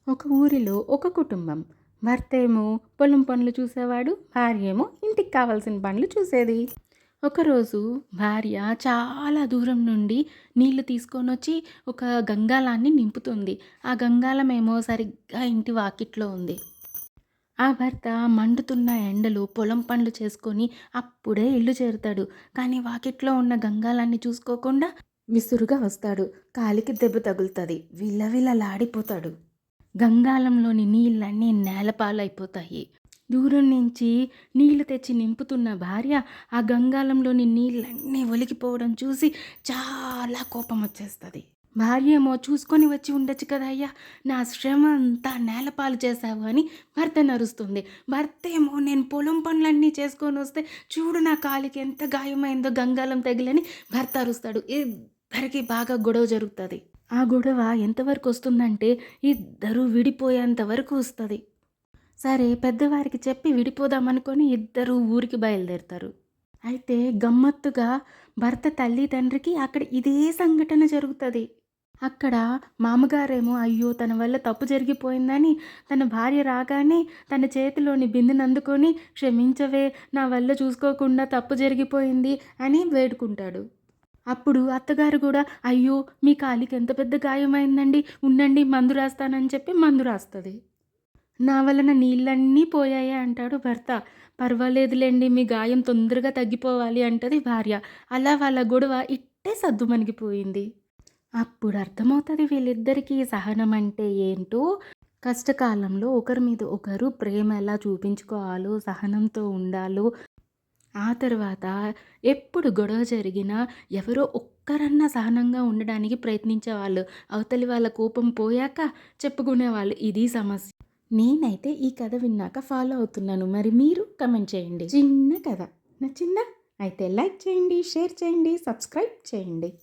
ఒక ఊరిలో ఒక కుటుంబం. భర్తేమో పొలం పనులు చూసేవాడు. భార్య ఏమో ఇంటికి కావాల్సిన పనులు చూసేది. ఒకరోజు భార్య చాలా దూరం నుండి నీళ్లు తీసుకొనొచ్చి ఒక గంగాలాన్ని నింపుతుంది. ఆ గంగాళమేమో సరిగ్గా ఇంటి వాకిట్లో ఉంది. ఆ భర్త మండుతున్న ఎండలో పొలం పనులు చేసుకొని అప్పుడే ఇల్లు చేరుతాడు. కానీ వాకిట్లో ఉన్న గంగాలాన్ని చూసుకోకుండా విసురుగా వస్తాడు. కాలికి దెబ్బ తగులుతుంది. విలవిలలాడిపోతాడు. గంగాళంలోని నీళ్ళన్నీ నేలపాలైపోతాయి. దూరం నుంచి నీళ్లు తెచ్చి నింపుతున్న భార్య ఆ గంగాళంలోని నీళ్ళన్నీ ఒలికిపోవడం చూసి చాలా కోపం వచ్చేస్తుంది. భార్య ఏమో చూసుకొని వచ్చి ఉండొచ్చు కదా అయ్యా, నా శ్రమ అంతా నేలపాలు చేశావు అని భర్తను అరుస్తుంది. భర్త ఏమో నేను పొలం పనులన్నీ చేసుకొని వస్తే చూడు నా కాలికి ఎంత గాయమైందో గంగాళం తగిలని భర్త అరుస్తాడు. ఇద్దరికి బాగా గొడవ జరుగుతుంది. ఆ గొడవ ఎంతవరకు వస్తుందంటే ఇద్దరు విడిపోయేంత వరకు వస్తుంది. సరే పెద్దవారికి చెప్పి విడిపోదామనుకొని ఇద్దరు ఊరికి బయలుదేరుతారు. అయితే గమ్మత్తుగా భర్త తల్లి తండ్రికి అక్కడ ఇదే సంఘటన జరుగుతుంది. అక్కడ మామగారేమో అయ్యో తన వల్ల తప్పు జరిగిపోయిందని తన భార్య రాగానే తన చేతిలోని బిందెను అందుకొని క్షమించవే, నా వల్ల చూసుకోకుండా తప్పు జరిగిపోయింది అని వేడుకుంటాడు. అప్పుడు అత్తగారు కూడా అయ్యో మీ కాలికి ఎంత పెద్ద గాయమైందండి, ఉండండి మందు రాస్తానని చెప్పి మందు రాస్తుంది. నా వలన నీళ్ళన్నీ పోయాయి అంటాడు భర్త. పర్వాలేదులేండి మీ గాయం తొందరగా తగ్గిపోవాలి అంటది భార్య. అలా వాళ్ళ గొడవ ఇట్టే సద్దుమణిగిపోయింది. అప్పుడు అర్థమవుతుంది వీళ్ళిద్దరికీ సహనం అంటే ఏంటో, కష్టకాలంలో ఒకరి మీద ఒకరు ప్రేమ ఎలా చూపించుకోవాలో, సహనంతో ఉండాలో. ఆ తర్వాత ఎప్పుడు గొడవ జరిగినా ఎవరో ఒక్కరన్నా సహనంగా ఉండడానికి ప్రయత్నించేవాళ్ళు. అవతలి వాళ్ళ కోపం పోయాక చెప్పుకునేవాళ్ళు ఇది సమస్య. నేనైతే ఈ కథ విన్నాక ఫాలో అవుతున్నాను. మరి మీరు కమెంట్ చేయండి. చిన్న కథ నచ్చిందా? అయితే లైక్ చేయండి, షేర్ చేయండి, సబ్స్క్రైబ్ చేయండి.